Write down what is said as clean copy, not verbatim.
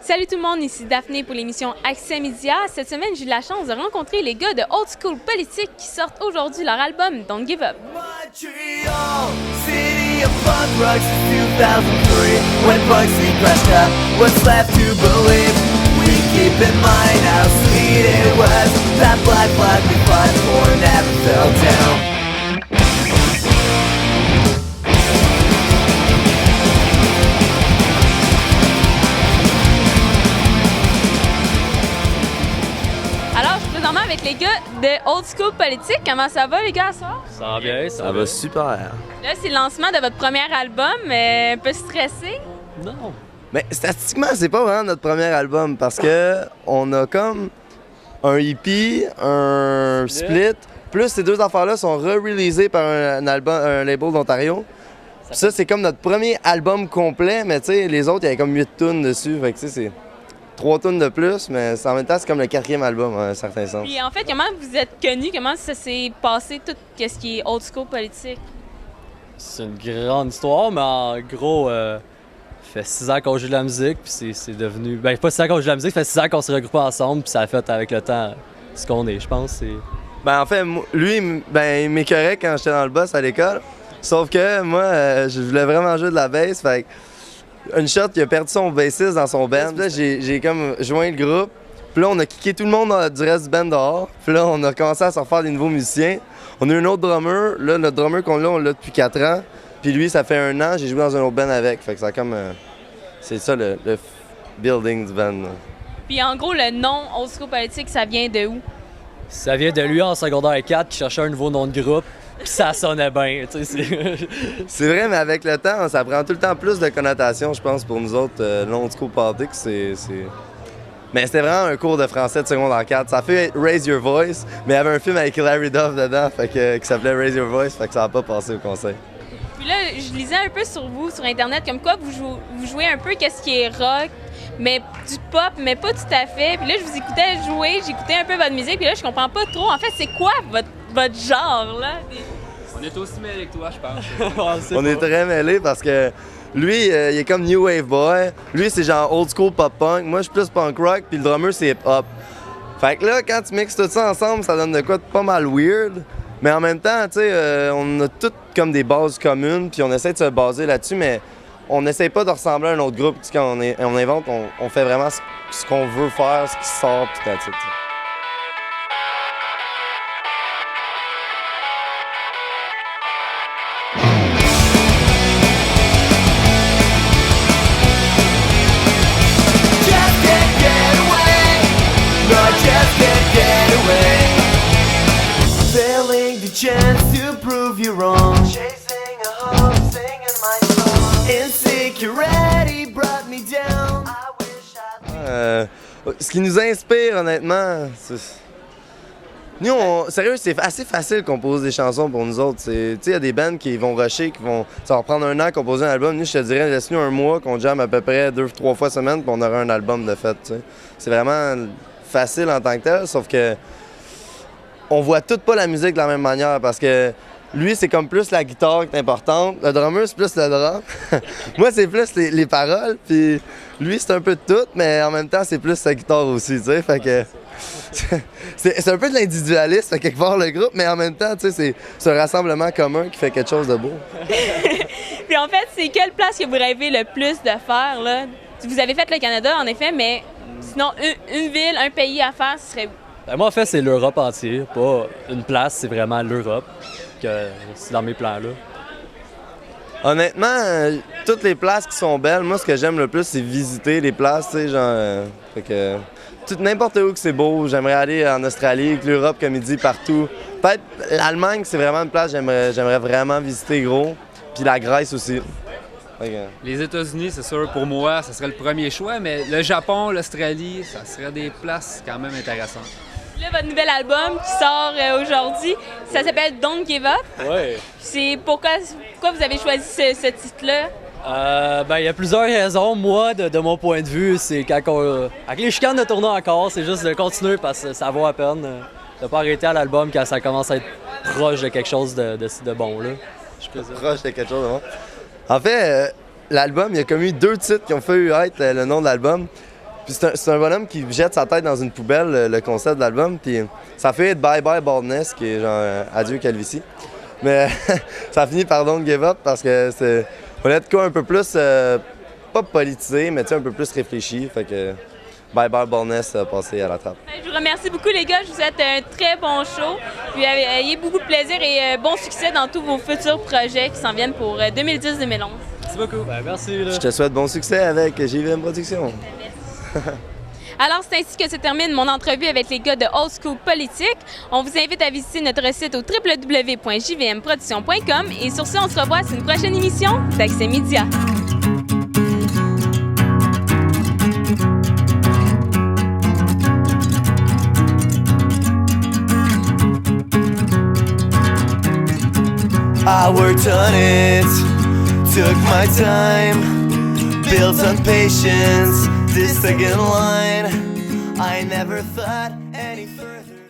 Salut tout le monde, ici Daphné pour l'émission Accès Média. Cette semaine, j'ai eu la chance de rencontrer les gars de Old School Politique qui sortent aujourd'hui leur album Don't Give Up. Montreal, city of punk rock since 2003. When Bugsy crashed up, what's left to believe? We keep in mind how sweet it was. That black flag we fought for never fell down. Alors, je suis présentement avec les gars de Old School Politique. Comment ça va, les gars, ça? Ça va bien, Ça va super. Là, c'est le lancement de votre premier album. Un peu stressé? Non. Mais statistiquement, c'est pas vraiment notre premier album parce que on a comme un EP, un split, plus ces deux affaires-là sont re-releasées par un label d'Ontario. Ça, c'est comme notre premier album complet, mais tu sais, les autres, il y avait comme 8 tunes dessus. Fait que tu sais, c'est 3 tunes de plus, mais en même temps, c'est comme le 4e album, à un certain sens. Puis en fait, comment vous êtes connus? Comment ça s'est passé, tout ce qui est Old School Politique? C'est une grande histoire, mais en gros, ça fait 6 ans qu'on joue de la musique, puis c'est devenu... Ben, pas 6 ans qu'on joue de la musique, ça fait 6 ans qu'on s'est regroupés ensemble, puis ça a fait avec le temps ce qu'on est, je pense. Ben en fait, lui, il m'écœurait quand j'étais dans le boss à l'école. Sauf que moi, je voulais vraiment jouer de la bass. Fait que une shot, il a perdu son bassiste dans son band. Puis là, j'ai comme joint le groupe. Puis là, on a kické tout le monde du reste du band dehors. Puis là, on a commencé à se refaire des nouveaux musiciens. On a eu un autre drummer. Là, notre drummer qu'on a, on l'a depuis 4 ans. Puis lui, ça fait 1 an, j'ai joué dans un autre band avec. Fait que ça comme... c'est ça le building du band. Là. Puis en gros, le nom Old School Politique, ça vient de où? Ça vient de lui en secondaire 4 qui cherchait un nouveau nom de groupe, puis ça sonnait bien, tu sais. C'est vrai, mais avec le temps, ça prend tout le temps plus de connotations, je pense, pour nous autres. L'Old School Politics, c'est... Mais c'était vraiment un cours de français de secondaire 4. Ça fait Raise Your Voice, mais il y avait un film avec Hilary Duff dedans qui s'appelait Raise Your Voice, fait que ça n'a pas passé au conseil. Puis là, je lisais un peu sur vous, sur Internet, comme quoi vous jouez un peu qu'est-ce qui est rock, mais du pop, mais pas tout à fait. Puis là, je vous écoutais jouer, j'écoutais un peu votre musique, puis là, je comprends pas trop. En fait, c'est quoi votre genre, là? On est aussi mêlés que toi, je pense. On est très mêlés parce que lui, il est comme New Wave Boy. Lui, c'est genre old school pop-punk. Moi, je suis plus punk rock, puis le drummer, c'est hip-hop. Fait que là, quand tu mixes tout ça ensemble, ça donne de quoi de pas mal weird. Mais en même temps, tu sais, on a toutes comme des bases communes, puis on essaie de se baser là-dessus, mais on n'essaie pas de ressembler à un autre groupe. Tu sais, quand on invente, on fait vraiment ce qu'on veut faire, ce qui sort, puis that's it. Chance to prove you wrong. Chasing a hope, singing my song. Insecurity brought me down. I wish Ce qui nous inspire, honnêtement, nous, sérieux, c'est assez facile de composer des chansons pour nous autres. Tu sais, il y a des bands qui vont rusher, ça va prendre 1 an à composer un album. Nous, je te dirais, laisse-nous 1 mois, qu'on jamme à peu près 2-3 fois semaine, puis on aura un album de fait. Tu sais. C'est vraiment facile en tant que tel, sauf que on voit toutes pas la musique de la même manière parce que lui, c'est comme plus la guitare qui est importante. Le drummer, c'est plus le drum. Moi, c'est plus les paroles. Puis lui, c'est un peu de tout, mais en même temps, c'est plus sa guitare aussi, tu sais. Fait que c'est un peu de l'individualisme, quelque part, le groupe, mais en même temps, tu sais, c'est un rassemblement commun qui fait quelque chose de beau. Puis en fait, c'est quelle place que vous rêvez le plus de faire, là? Vous avez fait le Canada, en effet, mais sinon, une ville, un pays à faire, ce serait où? Ben, moi, en fait, c'est l'Europe entière, pas une place, c'est vraiment l'Europe, que c'est dans mes plans-là. Honnêtement, toutes les places qui sont belles, moi, ce que j'aime le plus, c'est visiter les places, tu sais, genre... fait que... n'importe où que c'est beau, j'aimerais aller en Australie, l'Europe, comme il dit, partout. Peut-être l'Allemagne, c'est vraiment une place que j'aimerais vraiment visiter gros. Puis la Grèce aussi. Les États-Unis, c'est sûr, pour moi, ça serait le premier choix, mais le Japon, l'Australie, ça serait des places quand même intéressantes. Là, votre nouvel album qui sort aujourd'hui, ça s'appelle Don't Give Up. Ouais. C'est pourquoi vous avez choisi ce titre-là? Ben, il y a plusieurs raisons. Moi, de mon point de vue, c'est avec les chicanes de tourner encore, c'est juste de continuer parce que ça vaut la peine de ne pas arrêter à l'album quand ça commence à être proche de quelque chose de bon, là. Proche de quelque chose de bon. En fait, l'album, il y a comme eu 2 titres qui ont fait être le nom de l'album. Puis c'est un bonhomme qui jette sa tête dans une poubelle, le concept de l'album. Puis ça fait Bye Bye Baldness, qui est genre Adieu Calvitie. Mais ça finit par Don't Give Up parce que c'est. On est de quoi un peu plus, pas politisé, mais un peu plus réfléchi. Fait que Bye Bye Baldness a passé à la trappe. Je vous remercie beaucoup, les gars. Je vous souhaite un très bon show. Puis ayez beaucoup de plaisir et bon succès dans tous vos futurs projets qui s'en viennent pour 2010-2011. Merci beaucoup. Ben, merci. Là. Je te souhaite bon succès avec JVM Productions. Alors, c'est ainsi que se termine mon entrevue avec les gars de Old School Politique. On vous invite à visiter notre site au www.jvmproduction.com et sur ce, on se revoit sur une prochaine émission d'Accès Média. I worked on it, took my time, built on patience, this second line. I never thought any further.